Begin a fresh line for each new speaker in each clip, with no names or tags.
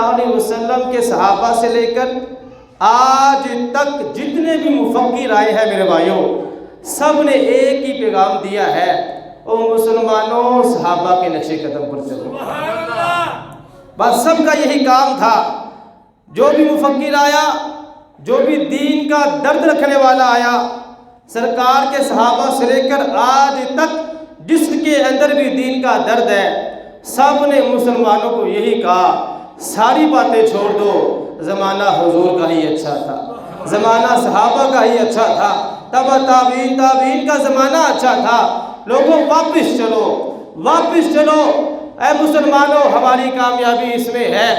اللہ علیہ وسلم کے صحابہ سے لے کر آج تک جتنے بھی مفکر آئے ہیں میرے بھائیوں، سب نے ایک ہی پیغام دیا ہے، او مسلمانوں صحابہ کے نقش قدم پر چلو۔ بس سب کا یہی کام تھا۔ جو بھی مفکر آیا، جو بھی دین کا درد رکھنے والا آیا، سرکار کے صحابہ سے لے کر آج تک جس کے اندر بھی دین کا درد ہے، سب نے مسلمانوں کو یہی کہا، ساری باتیں چھوڑ دو، زمانہ حضور کا ہی اچھا تھا، زمانہ صحابہ کا ہی اچھا تھا، تبع تابعین کا زمانہ اچھا تھا، لوگوں واپس چلو، واپس چلو۔ اے مسلمانوں، ہماری کامیابی اس میں ہے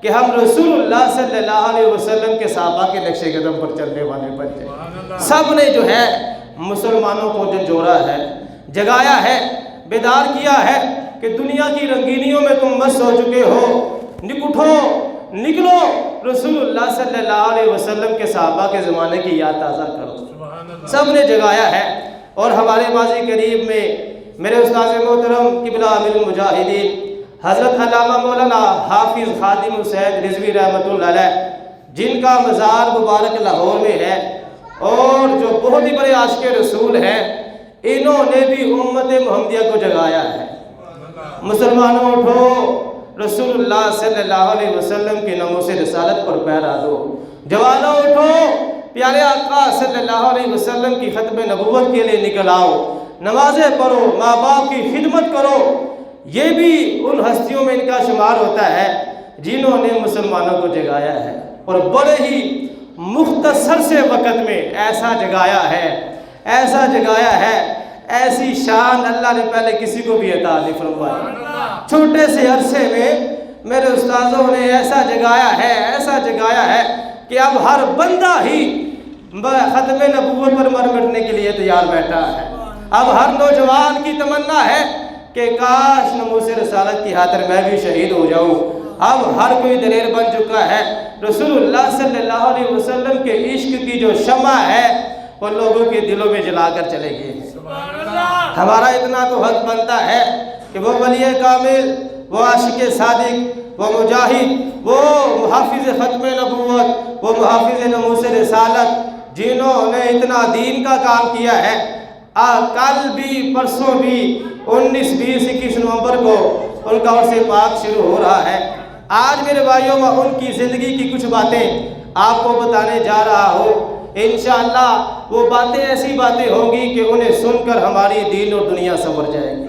کہ ہم رسول اللہ صلی اللہ علیہ وسلم کے صحابہ کے نقش قدم پر چلنے والے بن جائیں۔ سب نے جو ہے مسلمانوں کو جھنجھوڑا ہے، جگایا ہے، بیدار کیا ہے کہ دنیا کی رنگینیوں میں تم مست ہو چکے ہو، اٹھو، نکلو، رسول اللہ صلی اللہ علیہ وسلم کے صحابہ کے زمانے کی یاد تازہ کرو۔ سب نے جگایا ہے۔ اور ہمارے ماضی قریب میں میرے استاذ محترم قبلہ امیر المجاہدین حضرت علامہ مولانا حافظ خادم حسین رضوی رحمۃ اللہ علیہ، جن کا مزار مبارک لاہور میں ہے، اور جو بہت ہی بڑے عاشق رسول ہیں، انہوں نے بھی امت محمدیہ کو جگایا ہے۔ مسلمانوں اٹھو، رسول اللہ صلی اللہ علیہ وسلم کے ناموس رسالت پر پیرا دو۔ جوانوں اٹھو، پیارے آقا صلی اللہ علیہ وسلم کی ختم نبوت کے لیے نکل آؤ، نمازیں پڑھو، ماں باپ کی خدمت کرو۔ یہ بھی ان ہستیوں میں ان کا شمار ہوتا ہے جنہوں نے مسلمانوں کو جگایا ہے، اور بڑے ہی مختصر سے وقت میں ایسا جگایا ہے، ایسا جگایا ہے، ایسی شان اللہ نے پہلے کسی کو بھی عطا نہیں فرمائی۔ چھوٹے سے عرصے میں میرے استاذوں نے ایسا جگایا ہے، ایسا جگایا ہے کہ اب ہر بندہ ہی ختم نبوت پر مر مٹنے کے لیے تیار بیٹھا ہے۔ اب ہر نوجوان کی تمنا ہے کہ کاش ناموس رسالت کی خاطر میں بھی شہید ہو جاؤں۔ اب ہر کوئی دلیر بن چکا ہے۔ رسول اللہ صلی اللہ علیہ وسلم کے عشق کی جو شمع ہے وہ لوگوں کے دلوں میں جلا کر چلے گی۔ ہمارا اتنا تو حق بنتا ہے کہ وہ ولی کامل، وہ عاشق صادق، وہ مجاہد، وہ محافظ ختم نبوت، وہ محافظ ناموس رسالت، جنہوں نے اتنا دین کا کام کیا ہے، کل بھی پرسوں بھی 19، 20، 21 نومبر کو ان کا عرص پاک شروع ہو رہا ہے۔ آج میرے بھائیوں میں ان کی زندگی کی کچھ باتیں آپ کو بتانے جا رہا ہوں۔ انشاءاللہ وہ باتیں ایسی باتیں ہوں گی کہ انہیں سن کر ہماری دین اور دنیا سنور جائے گی،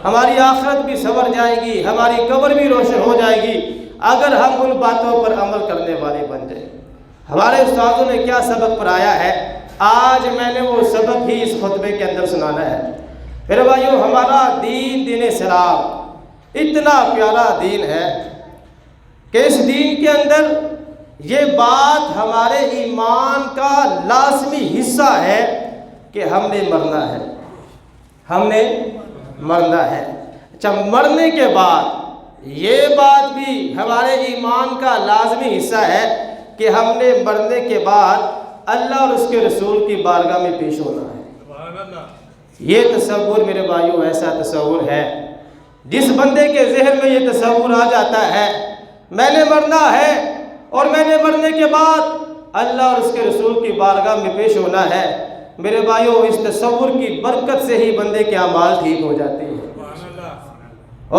ہماری آخرت بھی سنور جائے گی، ہماری قبر بھی روشن ہو جائے گی اگر ہم ان باتوں پر عمل کرنے والے بن جائیں۔ ہمارے استادوں نے کیا سبق پڑھایا ہے، آج میں نے وہ سبق ہی اس خطبے کے اندر سنانا ہے۔ میرے بھائیوں، ہمارا دین اسلام اتنا پیارا دین ہے کہ اس دین کے اندر یہ بات ہمارے ایمان کا لازمی حصہ ہے کہ ہم نے مرنا ہے، ہم نے مرنا ہے۔ اچھا، مرنے کے بعد یہ بات بھی ہمارے ایمان کا لازمی حصہ ہے کہ ہم نے مرنے کے بعد اللہ اور اس کے رسول کی بارگاہ میں پیش ہونا ہے۔ یہ تصور میرے بھائیوں ایسا تصور ہے، جس بندے کے ذہن میں یہ تصور آ جاتا ہے میں نے مرنا ہے اور میں نے مرنے کے بعد اللہ اور اس کے رسول کی بارگاہ میں پیش ہونا ہے، میرے بھائیوں اس تصور کی برکت سے ہی بندے کے اعمال ٹھیک ہو جاتے ہیں۔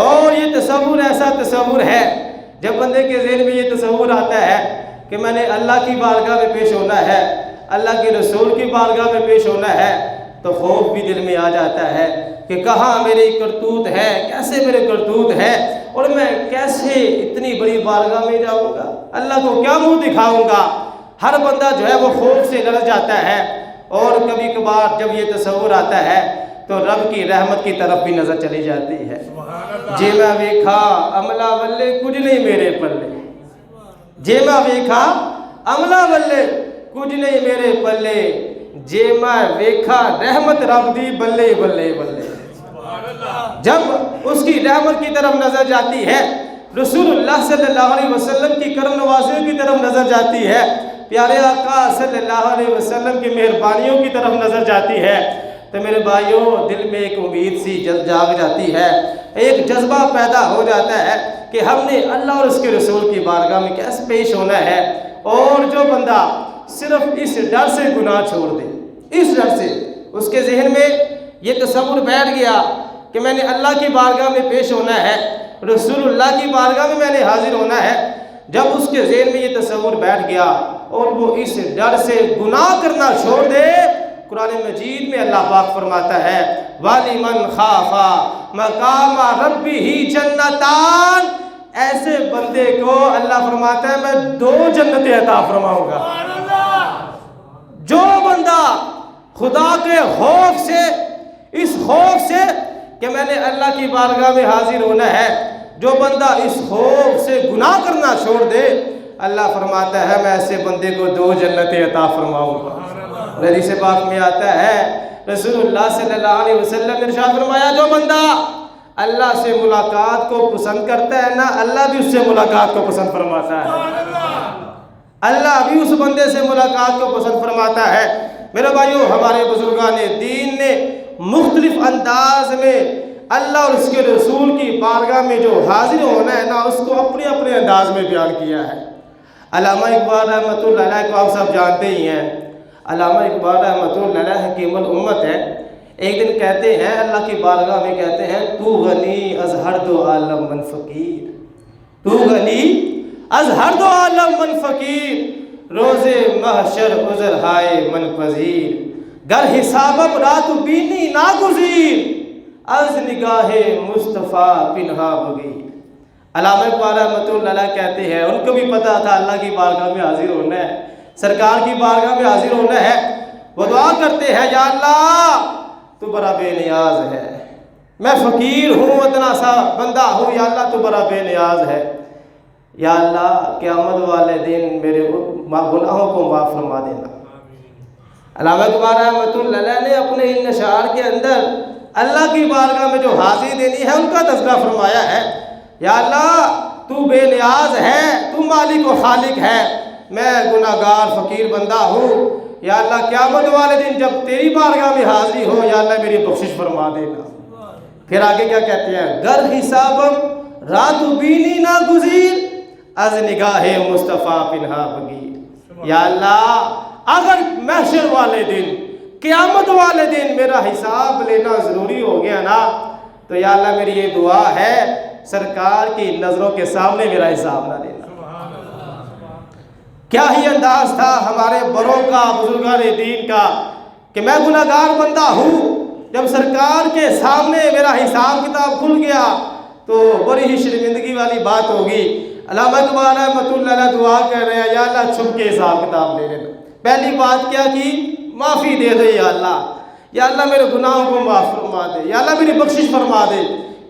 اور یہ تصور ایسا تصور ہے، جب بندے کے ذہن میں یہ تصور آتا ہے کہ میں نے اللہ کی بارگاہ میں پیش ہونا ہے، اللہ کے رسول کی بارگاہ میں پیش ہونا ہے، تو خوف بھی دل میں آ جاتا ہے کہ کہاں میری کرتوت ہے، کیسے میرے کرتوت ہے، اور میں کیسے اتنی بڑی بارگاہ میں جاؤں گا، اللہ کو کیا منہ دکھاؤں گا۔ ہر بندہ جو ہے وہ خوف سے لرز جاتا ہے، اور کبھی کبھار جب یہ تصور آتا ہے تو رب کی رحمت کی طرف بھی نظر چلی جاتی ہے۔ جے میں ویکھا عملہ ولے کچھ نہیں میرے پلے، جے میں ویکھا عملہ ولے کچھ نہیں میرے پلے، جے میں ویکھا رحمت رب دی بلے بلے بلے۔ جب اس کی رحمت کی طرف نظر جاتی ہے، رسول اللہ صلی اللہ علیہ وسلم کی کرم نوازیوں کی طرف نظر جاتی ہے، پیارے آقا صلی اللہ علیہ وسلم کی مہربانیوں کی طرف نظر جاتی ہے، تو میرے بھائیوں دل میں ایک امید سی جاگ جاتی ہے ایک جذبہ پیدا ہو جاتا ہے کہ ہم نے اللہ اور اس کے رسول کی بارگاہ میں کیسے پیش ہونا ہے۔ اور جو بندہ صرف اس ڈر سے گناہ چھوڑ دے، اس ڈر سے اس کے ذہن میں یہ تصور بیٹھ گیا کہ میں نے اللہ کی بارگاہ میں پیش ہونا ہے، رسول اللہ کی بارگاہ میں میں نے حاضر ہونا ہے، جب اس کے ذہن میں یہ تصور بیٹھ گیا اور وہ اس ڈر سے گناہ کرنا چھوڑ دے، قرآن مجید میں اللہ پاک فرماتا ہے وَلِمَنْ خَافَ مَقَامَ رَبِّهِ جَنَّتَانِ، ایسے بندے کو اللہ فرماتا ہے میں 2 جنتیں عطا فرماؤں گا۔ جو بندہ خدا کے خوف سے، اس خوف سے کہ میں نے اللہ کی بارگاہ میں حاضر ہونا ہے، جو بندہ اس خوف سے گناہ کرنا چھوڑ دے، اللہ فرماتا ہے میں ایسے بندے کو 2 جنتیں عطا فرماؤں گا۔ حدیث پاک میں آتا ہے رسول اللہ صلی اللہ علیہ وسلم نے ارشاد فرمایا جو بندہ اللہ سے ملاقات کو پسند کرتا ہے نا، اللہ بھی اس سے ملاقات کو پسند فرماتا ہے۔ اللہ بھی اس بندے سے ملاقات کو پسند فرماتا ہے۔ میرے بھائیو، ہمارے بزرگان دین نے مختلف انداز میں اللہ اور اس کے رسول کی بارگاہ میں جو حاضر ہونا ہے نا، اس کو اپنے اپنے انداز میں بیان کیا ہے۔ علامہ اقبال رحمۃ اللہ علیہ کو آپ سب جانتے ہی ہیں۔ علامہ اقبال رحمۃ اللہ علیہ حکیم الامت ہے۔ ایک دن کہتے ہیں اللہ کی بارگاہ میں، کہتے ہیں تو غنی از ہر دو عالم من فقیر، تو غنی از ہر دو عالم من فقیر، روز محشر عذر ہائے من پذیر، گر حسابم رات بینی ناگزیر، از نگاہ مصطفیٰ پنہا بغیر۔ علامہ اقبال رحمۃ اللہ علیہ کہتے ہیں ان کو بھی پتا تھا اللہ کی بارگاہ میں حاضر ہونا ہے، سرکار کی بارگاہ میں حاضر ہونا ہے۔ وہ دعا کرتے ہیں یا اللہ تو بڑا بے نیاز ہے، میں فقیر ہوں، اتنا سا بندہ ہوں، یا اللہ تو بڑا بے نیاز ہے، یا اللہ قیامت والے دن میرے گناہوں کو معاف فرما دینا۔ علامہ اقبال رحمۃ اللہ علیہ نے اپنے ان اشعار کے اندر اللہ کی بارگاہ میں جو حاضری دینی ہے ان کا تذکرہ فرمایا ہے۔ یا اللہ تو بے نیاز ہے، تو مالک و خالق ہے، میں گناہگار فقیر بندہ ہوں، یا اللہ قیامت والے دن جب تیری بارگاہ میں حاضری ہو یا اللہ میری بخشش فرما دینا۔ پھر آگے کیا کہتے ہیں گر حسابم رات بینی ناگزیر، از نگاہ مصطفیٰ پنہا بغیر، یا اللہ اگر محشر والے دن، قیامت والے دن میرا حساب لینا ضروری ہو گیا نا، تو یا اللہ میری یہ دعا ہے سرکار کی نظروں کے سامنے میرا حساب نہ لینا۔ کیا ہی انداز تھا ہمارے بڑوں کا، بزرگان دین کا، کہ میں گناہگار بندہ ہوں، جب سرکار کے سامنے میرا حساب کتاب کھل گیا تو بڑی ہی شرمندگی والی بات ہوگی۔ علامہ اقبال رحمۃ اللہ علیہ دعا کر رہے ہیں یا اللہ چھپ کے حساب کتاب لے لینا۔ پہلی بات کیا کی؟ معافی دے دے یا اللہ، یا اللہ میرے گناہوں کو معاف فرما دے، یا اللہ میری بخشش فرما دے،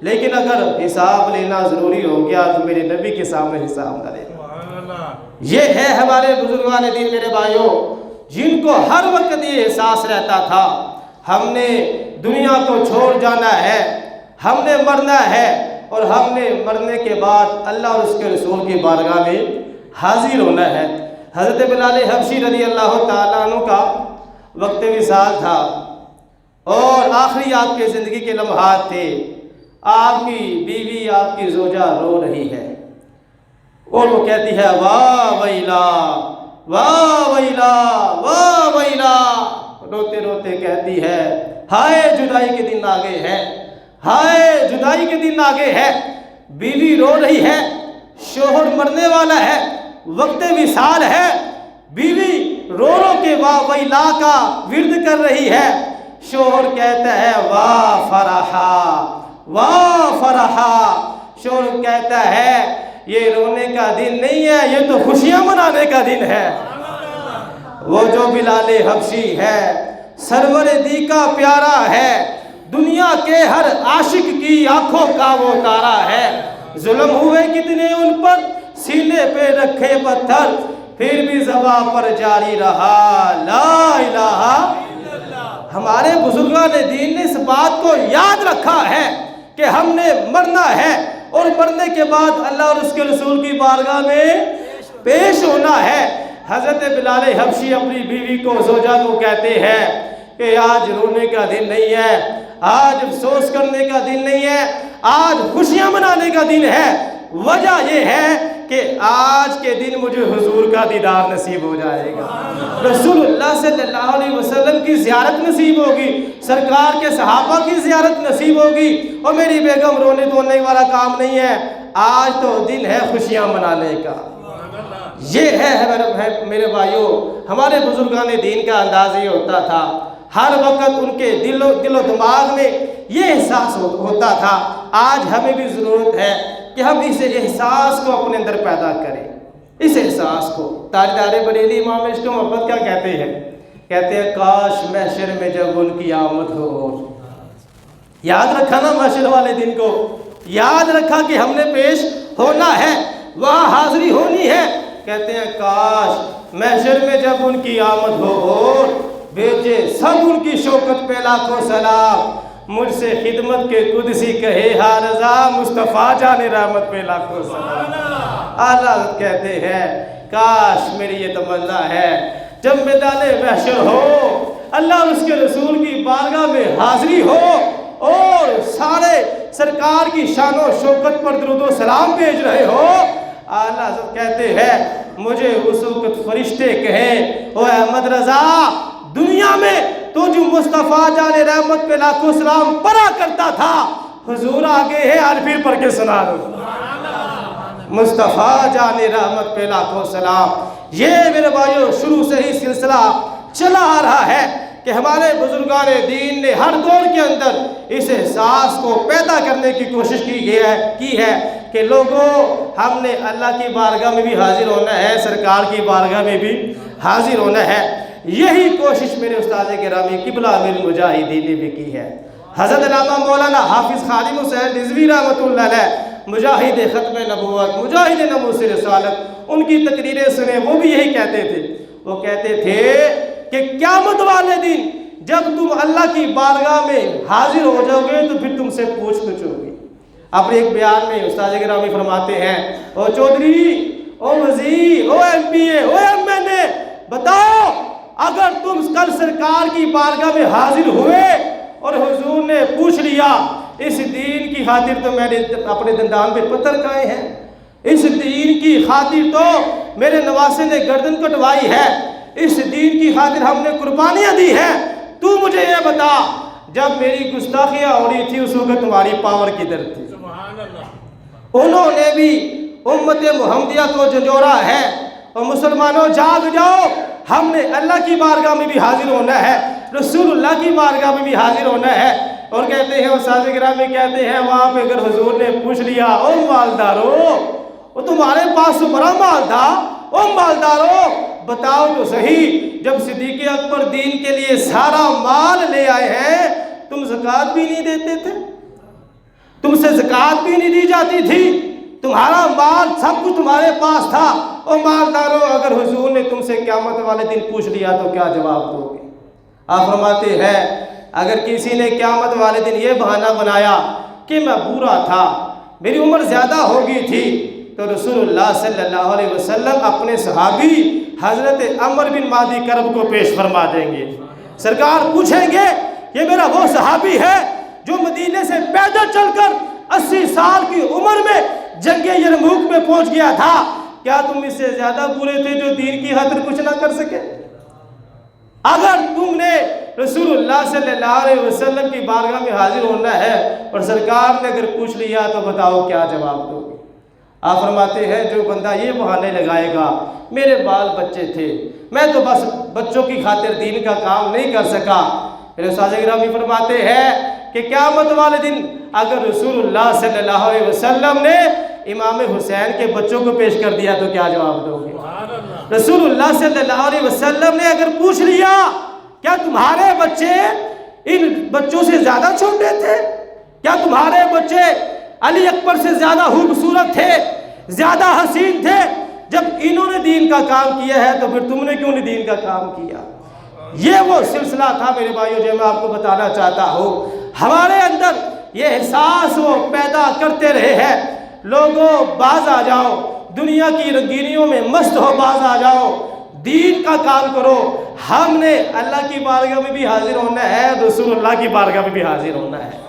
لیکن اگر حساب لینا ضروری ہو گیا تو میرے نبی کے سامنے حساب نہ لینا۔ یہ ہے ہمارے بزرگان دین میرے بھائیوں، جن کو ہر وقت یہ احساس رہتا تھا ہم نے دنیا کو چھوڑ جانا ہے، ہم نے مرنا ہے، اور ہم نے مرنے کے بعد اللہ اور اس کے رسول کی بارگاہ میں حاضر ہونا ہے۔ حضرت بلال حبشی رضی اللہ تعالیٰ عنہ کا وقت وصال تھا اور آخری آپ کے زندگی کے لمحات تھے، آپ کی بیوی، آپ کی زوجہ رو رہی ہے اور وہ کہتی ہے واہ ویلا واہ ویلا واہ ویلا، روتے روتے کہتی ہے ہائے جدائی کے دن آگے ہے، ہائے جدائی کے دن آگے ہے۔ بیوی رو رہی ہے، شوہر مرنے والا ہے، وقت وصال ہے، بیوی رو رو کے واہ ویلا کا ورد کر رہی ہے، شوہر کہتا ہے واہ فرحا واہ فرحا، شوہر کہتا ہے یہ رونے کا دن نہیں ہے، یہ تو خوشیاں منانے کا دن ہے۔ وہ جو بلال حبشی ہے سرور دی کا پیارا ہے، دنیا کے ہر عاشق کی آنکھوں کا وہ تارا ہے، ظلم ہوئے کتنے ان پر سینے پہ رکھے پتھر، پھر بھی زباں پر جاری رہا لا الہ الا اللہ۔ ہمارے بزرگان دین نے اس بات کو یاد رکھا ہے کہ ہم نے مرنا ہے اور مرنے کے بعد اللہ اور اس کے رسول کی بارگاہ میں پیش ہونا ہے۔ حضرت بلال حبشی اپنی بیوی کو، زوجہ کو کہتے ہیں کہ آج رونے کا دن نہیں ہے، آج افسوس کرنے کا دن نہیں ہے، آج خوشیاں منانے کا دن ہے۔ وجہ یہ ہے کہ آج کے دن مجھے حضور کا دیدار نصیب ہو جائے گا، رسول اللہ صلی اللہ علیہ وسلم کی زیارت نصیب ہوگی، سرکار کے صحابہ کی زیارت نصیب ہوگی۔ اور میری بیگم رونے دھونے والا کام نہیں ہے، آج تو دن ہے خوشیاں منانے کا۔ یہ ہے میرے بھائیوں، ہمارے بزرگان دین کا انداز یہ ہوتا تھا، ہر وقت ان کے دل و دماغ میں یہ احساس ہوتا تھا۔ آج ہمیں بھی ضرورت ہے کہ ہم اس احساس کو اپنے اندر پیدا کریں، اس احساس کو۔ تاجدار بریلی امام عشق و محبت کیا کہتے ہیں؟ کہتے ہیں کاش محشر میں جب ان کی آمد ہو۔ یاد رکھا نا محشر والے دن کو، یاد رکھا کہ ہم نے پیش ہونا ہے، وہاں حاضری ہونی ہے۔ کہتے ہیں کاش محشر میں جب ان کی آمد ہو اور بیچے سب ان کی شوکت پہ لاکھوں سلام، مجھ سے خدمت کے قدسی کہے ہاں رضا، مصطفیٰ جان رحمت پہ لاکھوں سلام۔ اعلیٰ حضرت کہتے ہیں کاش میری یہ تمنا ہے جب میدان محشر ہو، اللہ اور اس کے رسول کی بارگاہ میں حاضری ہو اور سارے سرکار کی شان و شوکت پر درود و سلام بھیج رہے ہو، اعلیٰ حضرت کہتے ہیں مجھے اس وقت فرشتے کہیں او احمد رضا، دنیا میں تو جو مصطفیٰ جان رحمت پہ لاکھوں سلام پڑھا کرتا تھا، حضور آگے ہے آج پھر پڑھ کے سنا دو، مصطفیٰ جان رحمت پہ لاکھوں سلام۔ یہ میرے بھائیوں شروع سے ہی سلسلہ چلا آ رہا ہے کہ ہمارے بزرگان دین نے ہر دور کے اندر اس احساس کو پیدا کرنے کی کوشش کی ہے کہ لوگوں ہم نے اللہ کی بارگاہ میں بھی حاضر ہونا ہے، سرکار کی بارگاہ میں بھی حاضر ہونا ہے۔ یہی کوشش میرے استاد گرامی قبلہ امیر المجاہدین نے بھی کی ہے۔ حضرت علامہ مولانا حافظ خادم حسین رضوی رحمۃ اللہ علیہ، مجاہد ختم نبوت، مجاہد ناموس رسالت، ان کی تقریریں سنیں، وہ بھی یہی کہتے تھے۔ وہ کہتے تھے کہ قیامت والے دن جب تم اللہ کی بارگاہ میں حاضر ہو جاؤ گے تو پھر تم سے پوچھ ہوگی۔ اپنے ایک بیان میں استاد گرامی فرماتے ہیں او چودھری، او وزیر، او ایم پی اے، او ایم این اے، بتاؤ اگر تم کل سرکار کی بارگاہ میں حاضر ہوئے اور حضور نے پوچھ لیا اس دین کی خاطر تو میں نے اپنے دندان پہ پتھر کھائے ہیں، اس دین کی خاطر تو میرے نواسے نے گردن کٹوائی ہے، اس دین کی خاطر ہم نے قربانیاں دی ہیں، تو مجھے یہ بتا جب میری گستاخیاں ہو رہی تھی اس وقت تمہاری پاور کدھر تھی؟ انہوں نے بھی امت محمدیہ کو جھنجھوڑا ہے۔ اور مسلمانوں جاگ جاؤ، ہم نے اللہ کی بارگاہ میں بھی حاضر ہونا ہے، رسول اللہ کی بارگاہ میں بھی حاضر ہونا ہے۔ اور کہتے ہیں استاد گرامی کہتے ہیں وہاں پہ اگر حضور نے پوچھ لیا او مالدارو، وہ تمہارے پاس تو بڑا مال تھا، او مالدارو بتاؤ تو صحیح جب صدیق اکبر دین کے لیے سارا مال لے آئے ہیں تم زکوٰۃ بھی نہیں دیتے تھے، تم سے زکوٰۃ بھی نہیں دی جاتی تھی، تمہارا مال سب کچھ تمہارے پاس تھا، او مالدارو اگر حضور نے تم سے قیامت والے دن پوچھ لیا تو کیا جواب دو گے؟ آپ فرماتے ہیں اگر کسی نے قیامت والے دن یہ بہانہ بنایا کہ میں بوڑھا تھا، میری عمر زیادہ ہو گئی تھی، تو رسول اللہ صلی اللہ علیہ وسلم اپنے صحابی حضرت عمر بن مادی کرب کو پیش فرما دیں گے۔ سرکار پوچھیں گے یہ میرا وہ صحابی ہے جو مدینے سے پیدل چل کر 80 سال کی عمر میں جنگ یرموک میں پہنچ گیا تھا، کیا تم اس سے زیادہ برے تھے جو دین کی خاطر کچھ نہ کر سکے؟ اگر تم نے رسول اللہ صلی اللہ علیہ وسلم کی بارگاہ میں حاضر ہونا ہے اور سرکار نے اگر پوچھ لیا تو بتاؤ کیا جواب دو گے؟ آپ فرماتے ہیں جو بندہ یہ بہانے لگائے گا میرے بال بچے تھے، میں تو بس بچوں کی خاطر دین کا کام نہیں کر سکا، میرے استاد گرامی فرماتے ہیں کہ قیامت والے دن اگر رسول اللہ صلی اللہ علیہ وسلم نے امام حسین کے بچوں کو پیش کر دیا تو کیا جواب دو گے؟ رسول اللہ صلی اللہ علیہ وسلم نے اگر پوچھ لیا کیا تمہارے بچے ان بچوں سے زیادہ چھوٹے تھے؟ کیا تمہارے بچے علی اکبر سے زیادہ خوبصورت تھے، زیادہ حسین تھے؟ جب انہوں نے دین کا کام کیا ہے تو پھر تم نے کیوں نہیں دین کا کام کیا؟ یہ وہ سلسلہ تھا میرے بھائیوں جو میں آپ کو بتانا چاہتا ہوں۔ ہمارے اندر یہ احساس وہ پیدا کرتے رہے ہیں، لوگوں باز آ جاؤ، دنیا کی رنگینیوں میں مست ہو، باز آ جاؤ، دین کا کام کرو۔ ہم نے اللہ کی بارگاہ میں بھی حاضر ہونا ہے، رسول اللہ کی بارگاہ میں بھی حاضر ہونا ہے۔